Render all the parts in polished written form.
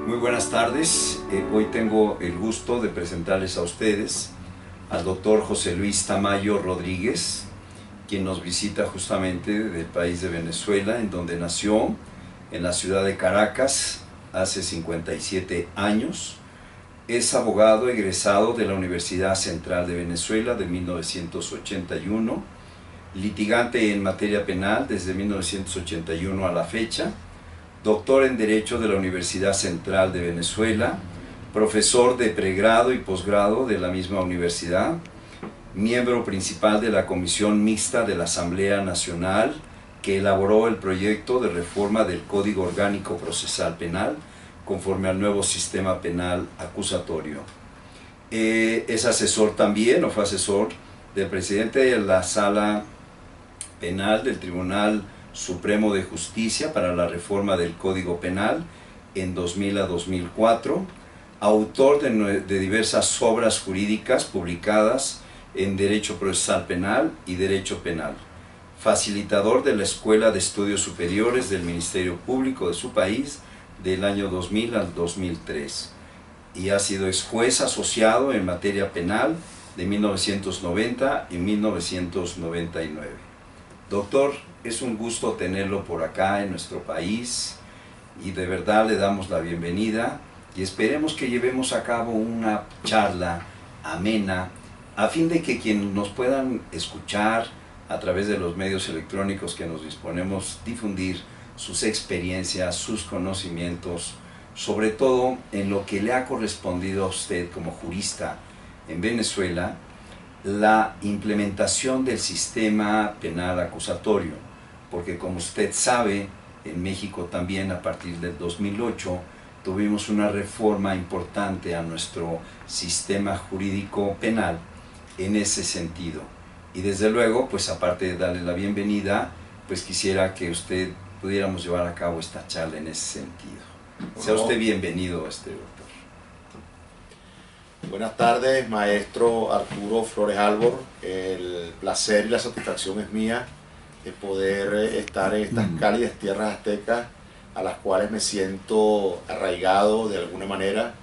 Muy buenas tardes. Hoy tengo el gusto de presentarles a ustedes al doctor José Luis Tamayo Rodríguez, quien nos visita justamente del país de Venezuela, en donde nació, en la ciudad de Caracas, hace 57 años. Es abogado egresado de la Universidad Central de Venezuela de 1981, litigante en materia penal desde 1981 a la fecha, doctor en Derecho de la Universidad Central de Venezuela, profesor de pregrado y posgrado de la misma universidad, miembro principal de la Comisión Mixta de la Asamblea Nacional que elaboró el proyecto de reforma del Código Orgánico Procesal Penal conforme al nuevo sistema penal acusatorio. Es asesor también, o fue asesor del presidente de la Sala Penal del Tribunal Supremo de Justicia para la reforma del Código Penal en 2000 a 2004, autor de diversas obras jurídicas publicadas en Derecho Procesal Penal y Derecho Penal, facilitador de la Escuela de Estudios Superiores del Ministerio Público de su país del año 2000 al 2003, y ha sido ex juez asociado en materia penal de 1990 y 1999. Doctor, es un gusto tenerlo por acá en nuestro país y de verdad le damos la bienvenida y esperemos que llevemos a cabo una charla amena a fin de que quienes nos puedan escuchar a través de los medios electrónicos que nos disponemos difundir sus experiencias, sus conocimientos, sobre todo en lo que le ha correspondido a usted como jurista en Venezuela, la implementación del sistema penal acusatorio, porque como usted sabe, en México también a partir del 2008 tuvimos una reforma importante a nuestro sistema jurídico penal en ese sentido. Y desde luego, pues aparte de darle la bienvenida, pues quisiera que usted pudiéramos llevar a cabo esta charla en ese sentido. Sea usted bienvenido, doctor. Buenas tardes, maestro Arturo Flores Albor. El placer y la satisfacción es mía de poder estar en estas cálidas tierras aztecas a las cuales me siento arraigado de alguna manera,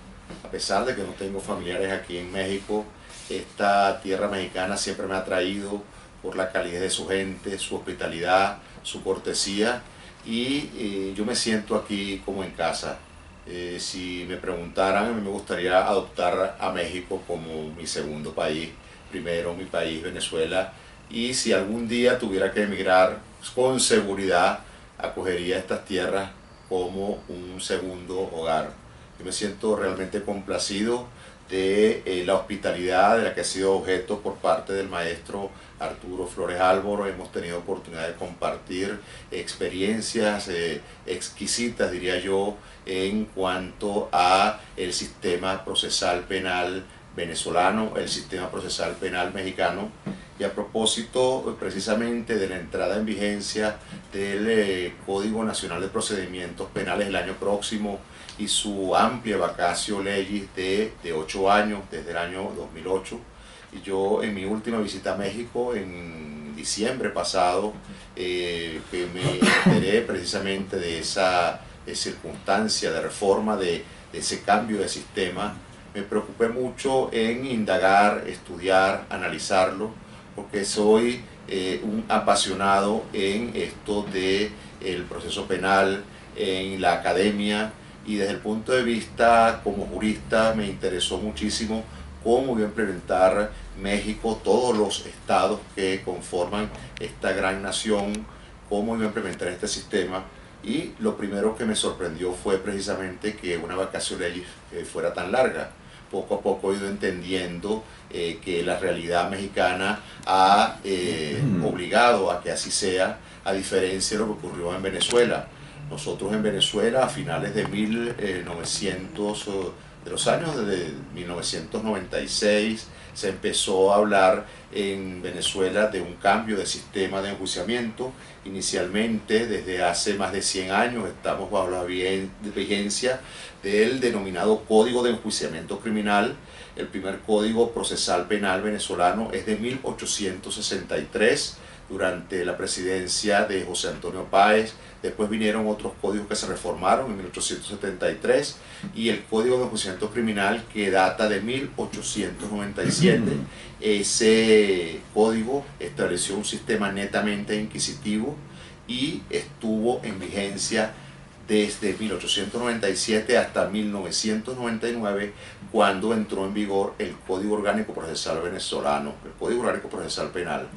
a pesar de que no tengo familiares aquí en México. Esta tierra mexicana siempre me ha atraído por la calidez de su gente, su hospitalidad, su cortesía, y yo me siento aquí como en casa. Si me preguntaran, a mí me gustaría adoptar a México como mi segundo país, primero mi país Venezuela, y si algún día tuviera que emigrar, con seguridad acogería estas tierras como un segundo hogar. Yo me siento realmente complacido de la hospitalidad de la que he sido objeto por parte del maestro Arturo Flores Albor. Hemos tenido oportunidad de compartir experiencias exquisitas, diría yo, en cuanto a el sistema procesal penal venezolano, el sistema procesal penal mexicano, y a propósito precisamente de la entrada en vigencia del Código Nacional de Procedimientos Penales el año próximo y su amplia vacatio legis de 8 años, desde el año 2008. Y yo en mi última visita a México, en diciembre pasado, que me enteré precisamente de esa circunstancia de reforma, de ese cambio de sistema, me preocupé mucho en indagar, estudiar, analizarlo, porque soy un apasionado en esto del proceso penal, en la academia, y desde el punto de vista como jurista me interesó muchísimo cómo iba a implementar México, todos los estados que conforman esta gran nación, cómo iba a implementar este sistema. Y lo primero que me sorprendió fue precisamente que una vacatio legis fuera tan larga. Poco a poco he ido entendiendo que la realidad mexicana ha obligado a que así sea, a diferencia de lo que ocurrió en Venezuela. Nosotros en Venezuela, a finales de los años de 1996, se empezó a hablar en Venezuela de un cambio de sistema de enjuiciamiento. Inicialmente, desde hace más de 100 años, estamos bajo la vigencia del denominado Código de Enjuiciamiento Criminal. El primer Código Procesal Penal venezolano es de 1863, durante la presidencia de José Antonio Páez. Después vinieron otros códigos que se reformaron en 1873 y el Código de Enjuiciamiento Criminal, que data de 1897. Ese código estableció un sistema netamente inquisitivo y estuvo en vigencia desde 1897 hasta 1999, cuando entró en vigor el Código Orgánico Procesal Venezolano, el Código Orgánico Procesal Penal.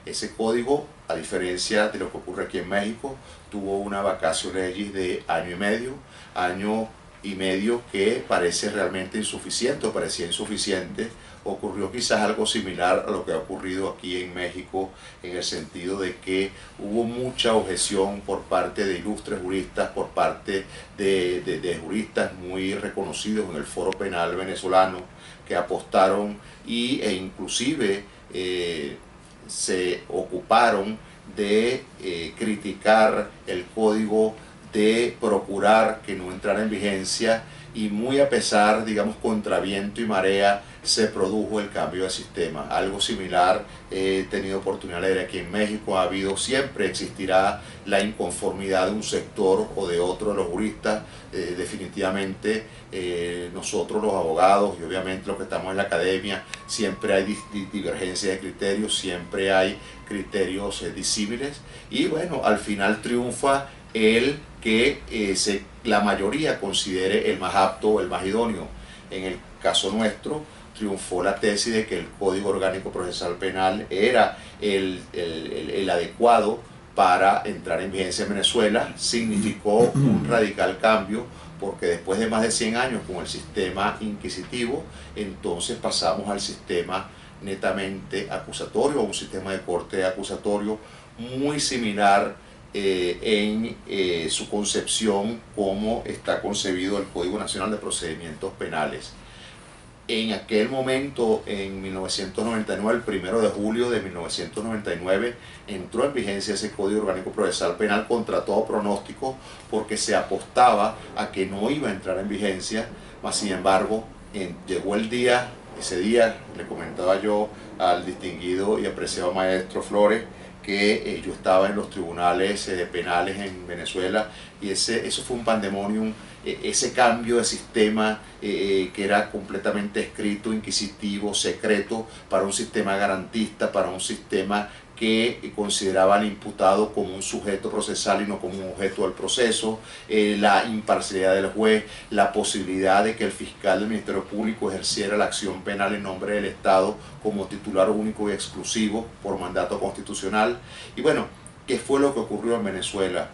Ese código, a diferencia de lo que ocurre aquí en México, tuvo una vacatio legis de año y medio que parece realmente insuficiente, o parecía insuficiente. Ocurrió quizás algo similar a lo que ha ocurrido aquí en México, en el sentido de que hubo mucha objeción por parte de ilustres juristas, por parte de juristas muy reconocidos en el foro penal venezolano, que apostaron e inclusive se ocuparon de criticar el código, de procurar que no entrara en vigencia, y muy a pesar, digamos, contra viento y marea, se produjo el cambio de sistema. Algo similar he tenido oportunidad de ver aquí en México. Ha habido, siempre existirá la inconformidad de un sector o de otro de los juristas. Definitivamente nosotros los abogados y obviamente los que estamos en la academia, siempre hay divergencia de criterios, siempre hay criterios disímiles, y bueno, al final triunfa el que la mayoría considere el más apto, el más idóneo. En el caso nuestro, triunfó la tesis de que el Código Orgánico Procesal Penal era el adecuado para entrar en vigencia en Venezuela. Significó un radical cambio, porque después de más de 100 años con el sistema inquisitivo, entonces pasamos al sistema netamente acusatorio, a un sistema de corte acusatorio muy similar en su concepción como está concebido el Código Nacional de Procedimientos Penales. En aquel momento, en 1999, el 1 de julio de 1999, entró en vigencia ese Código Orgánico Procesal Penal contra todo pronóstico, porque se apostaba a que no iba a entrar en vigencia. Mas sin embargo, llegó el día, ese día le comentaba yo al distinguido y apreciado maestro Flores que yo estaba en los tribunales penales en Venezuela, y eso fue un pandemonium. Ese cambio de sistema que era completamente escrito, inquisitivo, secreto, para un sistema garantista, para un sistema que consideraba al imputado como un sujeto procesal y no como un objeto del proceso, la imparcialidad del juez, la posibilidad de que el fiscal del Ministerio Público ejerciera la acción penal en nombre del Estado como titular único y exclusivo por mandato constitucional. Y bueno, ¿qué fue lo que ocurrió en Venezuela?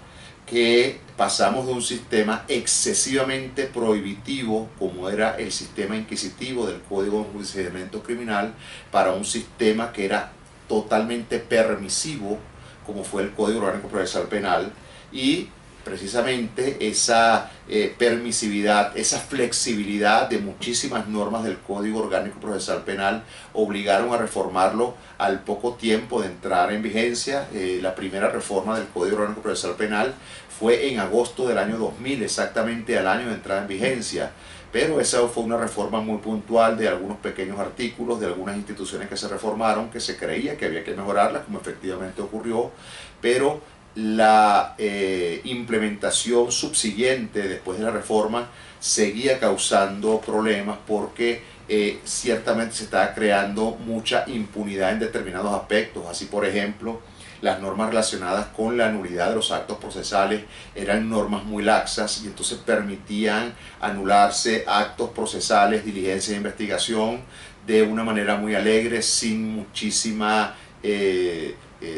Que pasamos de un sistema excesivamente prohibitivo, como era el sistema inquisitivo del Código de Enjuiciamiento Criminal, para un sistema que era totalmente permisivo, como fue el Código Orgánico Procesal Penal. Y precisamente esa permisividad, esa flexibilidad de muchísimas normas del Código Orgánico Procesal Penal obligaron a reformarlo al poco tiempo de entrar en vigencia. La primera reforma del Código Orgánico Procesal Penal fue en agosto del año 2000, exactamente al año de entrada en vigencia. Pero esa fue una reforma muy puntual de algunos pequeños artículos, de algunas instituciones que se reformaron, que se creía que había que mejorarlas, como efectivamente ocurrió, pero la implementación subsiguiente después de la reforma seguía causando problemas, porque ciertamente se estaba creando mucha impunidad en determinados aspectos. Así, por ejemplo, las normas relacionadas con la nulidad de los actos procesales eran normas muy laxas, y entonces permitían anularse actos procesales, diligencia de investigación de una manera muy alegre, sin muchísima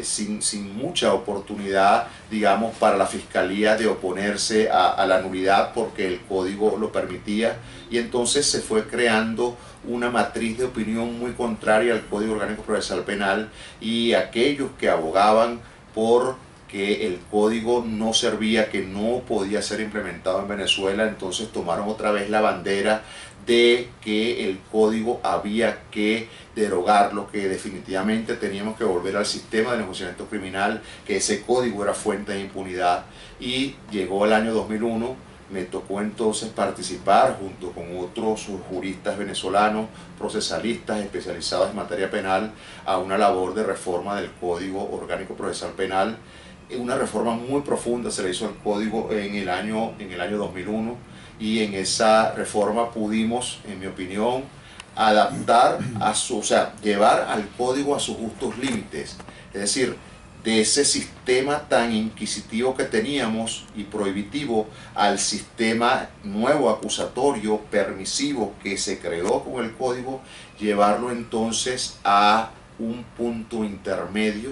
sin mucha oportunidad, digamos, para la fiscalía de oponerse a la nulidad, porque el código lo permitía. Y entonces se fue creando una matriz de opinión muy contraria al Código Orgánico Procesal Penal, y aquellos que abogaban por que el código no servía, que no podía ser implementado en Venezuela, entonces tomaron otra vez la bandera de que el código había que derogarlo, que definitivamente teníamos que volver al sistema de enjuiciamiento criminal, que ese código era fuente de impunidad. Y llegó el año 2001, me tocó entonces participar junto con otros juristas venezolanos, procesalistas especializados en materia penal, a una labor de reforma del Código Orgánico Procesal Penal. Una reforma muy profunda se le hizo al código en el año 2001, y en esa reforma pudimos, en mi opinión, adaptar o sea, llevar al código a sus justos límites. Es decir, de ese sistema tan inquisitivo que teníamos y prohibitivo al sistema nuevo, acusatorio, permisivo que se creó con el código, llevarlo entonces a un punto intermedio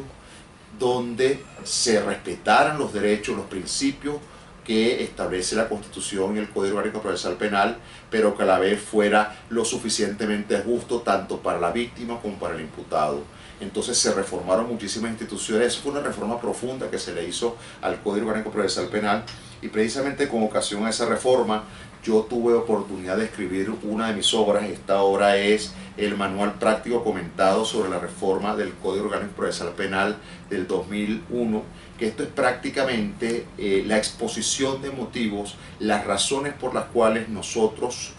donde se respetaran los derechos, los principios que establece la Constitución y el Código Orgánico Procesal Penal, pero que a la vez fuera lo suficientemente justo tanto para la víctima como para el imputado. Entonces se reformaron muchísimas instituciones. Fue una reforma profunda que se le hizo al Código Orgánico Procesal Penal, y precisamente con ocasión a esa reforma yo tuve oportunidad de escribir una de mis obras. Esta obra es el Manual Práctico Comentado sobre la reforma del Código Orgánico Procesal Penal del 2001, que esto es prácticamente la exposición de motivos, las razones por las cuales nosotros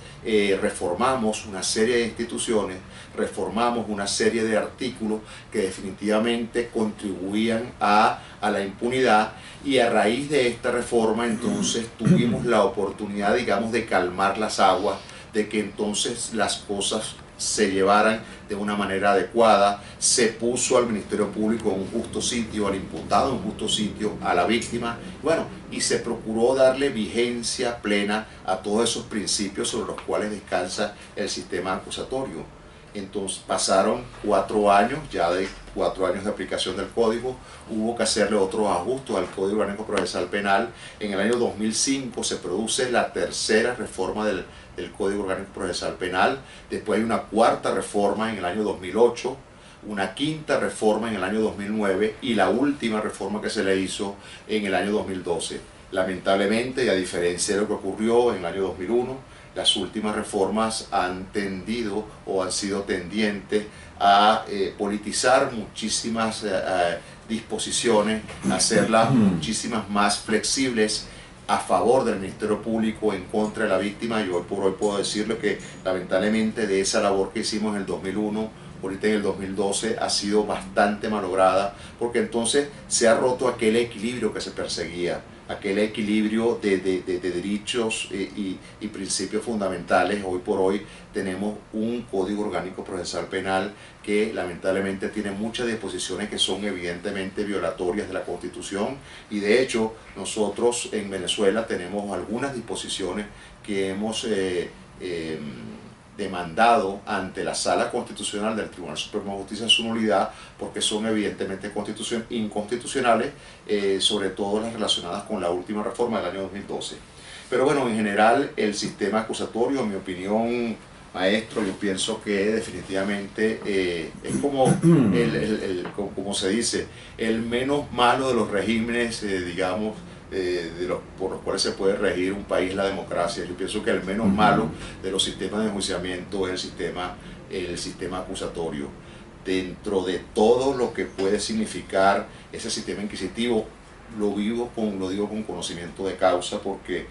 reformamos una serie de instituciones, reformamos una serie de artículos que definitivamente contribuían a la impunidad, y a raíz de esta reforma entonces tuvimos la oportunidad, digamos, de calmar las aguas, de que entonces las cosas se llevaran de una manera adecuada. Se puso al Ministerio Público en un justo sitio, al imputado en un justo sitio, a la víctima, bueno, y se procuró darle vigencia plena a todos esos principios sobre los cuales descansa el sistema acusatorio. Entonces pasaron 4 años, ya de 4 años de aplicación del código, hubo que hacerle otros ajustes al Código Orgánico Procesal Penal. En el año 2005 se produce la tercera reforma del Código Orgánico Procesal Penal. Después hay una cuarta reforma en el año 2008, una quinta reforma en el año 2009 y la última reforma que se le hizo en el año 2012. Lamentablemente, y a diferencia de lo que ocurrió en el año 2001, las últimas reformas han tendido o han sido tendientes a politizar muchísimas disposiciones, hacerlas muchísimas más flexibles a favor del Ministerio Público, en contra de la víctima. Y hoy por hoy puedo decirle que lamentablemente de esa labor que hicimos en el 2001, ahorita en el 2012 ha sido bastante malograda, porque entonces se ha roto aquel equilibrio que se perseguía, aquel equilibrio de derechos y principios fundamentales. Hoy por hoy tenemos un Código Orgánico Procesal Penal que lamentablemente tiene muchas disposiciones que son evidentemente violatorias de la Constitución, y de hecho nosotros en Venezuela tenemos algunas disposiciones que hemos demandado ante la Sala Constitucional del Tribunal Supremo de Justicia en su nulidad, porque son evidentemente inconstitucionales, sobre todo las relacionadas con la última reforma del año 2012. Pero bueno, en general el sistema acusatorio, en mi opinión, maestro, yo pienso que definitivamente es como, como se dice, el menos malo de los regímenes, digamos, por los cuales se puede regir un país, la democracia. Yo pienso que el menos malo de los sistemas de enjuiciamiento es el sistema acusatorio. Dentro de todo lo que puede significar ese sistema inquisitivo, lo digo con conocimiento de causa, porque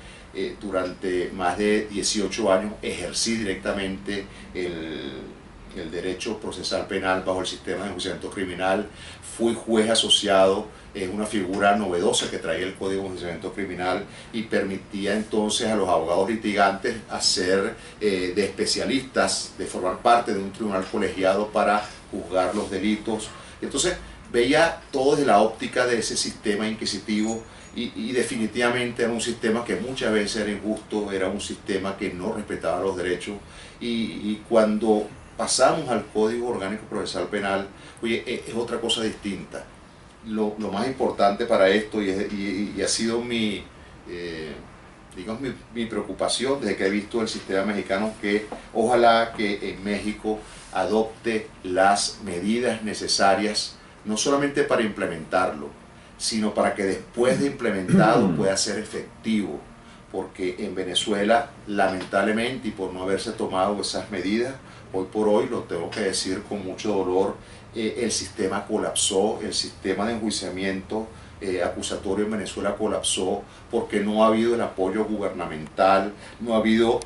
durante más de 18 años ejercí directamente el derecho procesal penal bajo el sistema de enjuiciamiento criminal. Fui juez asociado, es una figura novedosa que traía el Código de Enjuiciamiento Criminal, y permitía entonces a los abogados litigantes hacer de especialistas, de formar parte de un tribunal colegiado para juzgar los delitos. Entonces veía todo desde la óptica de ese sistema inquisitivo, y definitivamente era un sistema que muchas veces era injusto, era un sistema que no respetaba los derechos, y cuando pasamos al Código Orgánico Procesal Penal, oye, es otra cosa distinta. Lo más importante para esto, y ha sido digamos, mi preocupación desde que he visto el sistema mexicano, que ojalá que en México adopte las medidas necesarias, no solamente para implementarlo, sino para que después de implementado pueda ser efectivo, porque en Venezuela, lamentablemente, y por no haberse tomado esas medidas, hoy por hoy, lo tengo que decir con mucho dolor, el sistema colapsó, el sistema de enjuiciamiento acusatorio en Venezuela colapsó porque no ha habido el apoyo gubernamental, no ha habido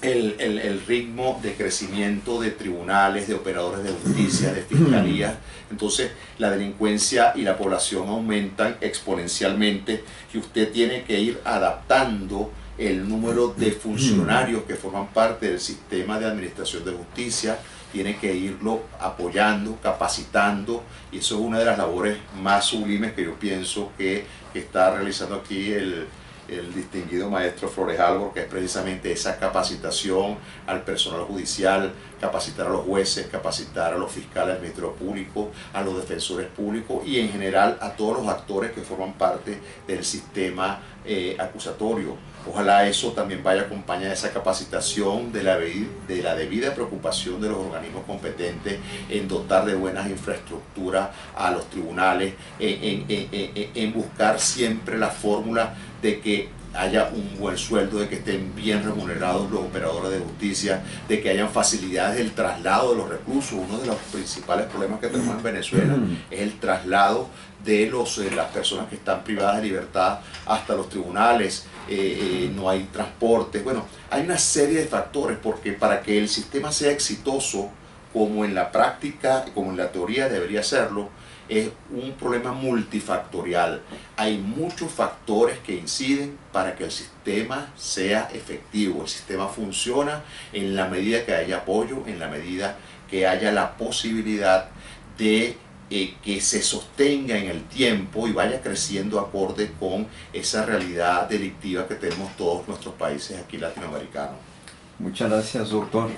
el ritmo de crecimiento de tribunales, de operadores de justicia, de fiscalías. Entonces la delincuencia y la población aumentan exponencialmente y usted tiene que ir adaptando el número de funcionarios que forman parte del sistema de administración de justicia, tiene que irlo apoyando, capacitando, y eso es una de las labores más sublimes que yo pienso que está realizando aquí el distinguido maestro Flores Albor, que es precisamente esa capacitación al personal judicial, capacitar a los jueces, capacitar a los fiscales del Ministerio Público, a los defensores públicos y en general a todos los actores que forman parte del sistema acusatorio. Ojalá eso también vaya acompañado de esa capacitación, de la debida preocupación de los organismos competentes en dotar de buenas infraestructuras a los tribunales, en buscar siempre la fórmula de que haya un buen sueldo, de que estén bien remunerados los operadores de justicia, de que hayan facilidades del traslado de los reclusos. Uno de los principales problemas que tenemos en Venezuela es el traslado de las personas que están privadas de libertad hasta los tribunales. No hay transporte. Bueno, hay una serie de factores porque para que el sistema sea exitoso, como en la práctica, como en la teoría debería serlo, es un problema multifactorial. Hay muchos factores que inciden para que el sistema sea efectivo. El sistema funciona en la medida que haya apoyo, en la medida que haya la posibilidad de que se sostenga en el tiempo y vaya creciendo acorde con esa realidad delictiva que tenemos todos nuestros países aquí latinoamericanos. Muchas gracias, doctor.